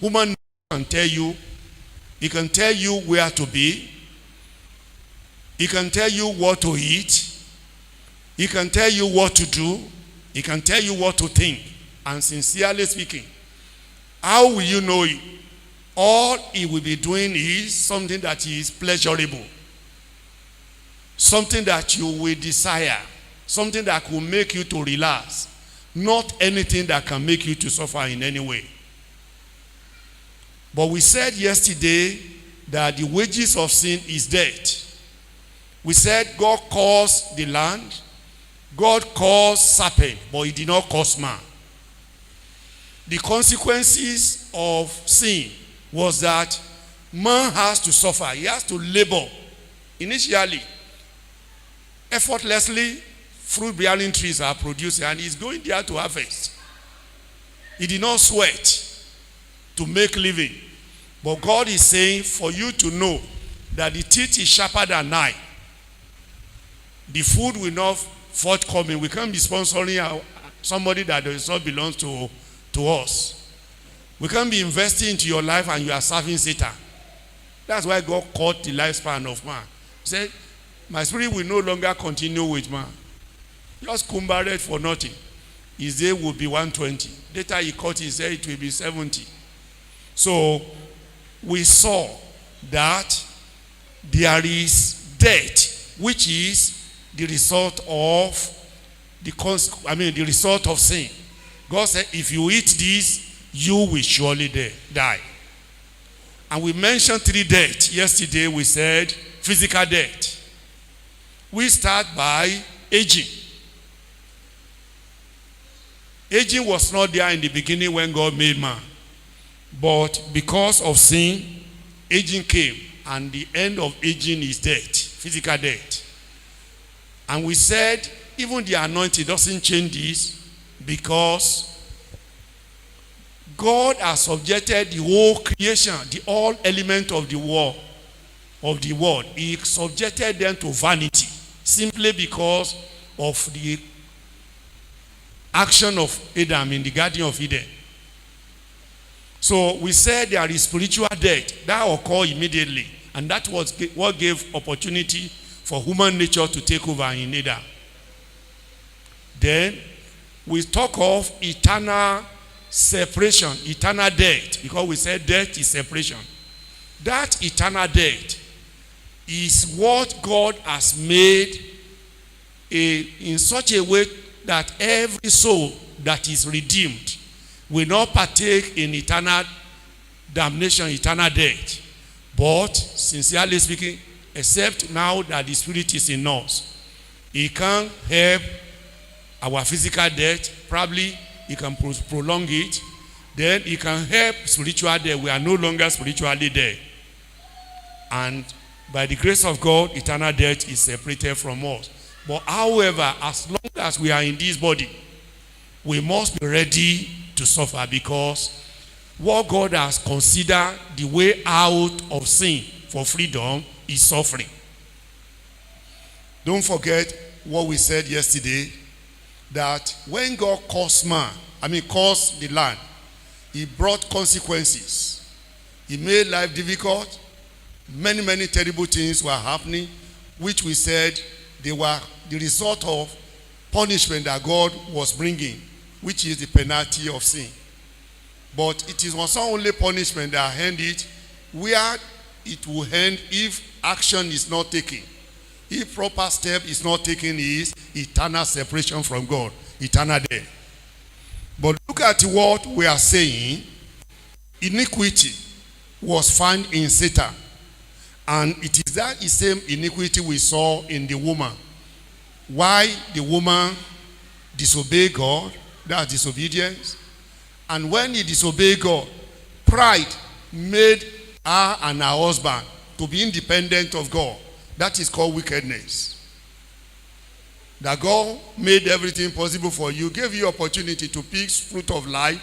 human can tell you. He can tell you where to be. He can tell you what to eat. He can tell you what to do. He can tell you what to think. And sincerely speaking, how will you know it? All he will be doing is something that is pleasurable. Something that you will desire. Something that will make you to relax. Not anything that can make you to suffer in any way. But we said yesterday that the wages of sin is death. We said God caused the land. God caused serpent, but he did not cause man. The consequences of sin was that man has to suffer. He has to labor. Initially, effortlessly, fruit-bearing trees are produced, and he's going there to harvest. He did not sweat to make living. But God is saying for you to know that the teeth is sharper than knife. The food will not forthcoming. We can't be sponsoring somebody that does not belong to us. We can't be investing into your life and you are serving Satan. That's why God cut the lifespan of man. He said, my spirit will no longer continue with man. Just cumbered for nothing. His day will be 120. Later he cut, he said it will be 70. So we saw that there is death, which is the result of the result of sin. God said, if you eat this, you will surely die. And we mentioned 3 deaths. Yesterday we said physical death. We start by aging. Aging was not there in the beginning when God made man. But because of sin, aging came. And the end of aging is death, physical death. And we said, even the anointing doesn't change this, because God has subjected the whole creation, the all element of the world. He subjected them to vanity, simply because of the action of Adam in the Garden of Eden. So we said there is spiritual death that occurred immediately, and that was what gave opportunity for human nature to take over in Adam. Then we talk of eternal separation, eternal death, because we said death is separation. That eternal death is what God has made in such a way that every soul that is redeemed will not partake in eternal damnation, eternal death. But, sincerely speaking, except now that the Spirit is in us, he can help our physical death. Probably he can prolong it. Then he can help spiritual death. We are no longer spiritually dead. And by the grace of God, eternal death is separated from us. But however, as long as we are in this body, we must be ready to suffer, because what God has considered the way out of sin for freedom is suffering. Don't forget what we said yesterday, that when God caused caused the land, he brought consequences. He made life difficult. Many terrible things were happening, which we said they were the result of punishment that God was bringing, which is the penalty of sin. But it is not only punishment that end it, where it will end if action is not taken. If proper step is not taken, is eternal separation from God, eternal death. But look at what we are saying. Iniquity was found in Satan. And it is that same iniquity we saw in the woman. Why the woman disobeyed God, that's disobedience. And when he disobeyed God, pride made her and her husband to be independent of God. That is called wickedness. That God made everything possible for you, gave you opportunity to pick fruit of life,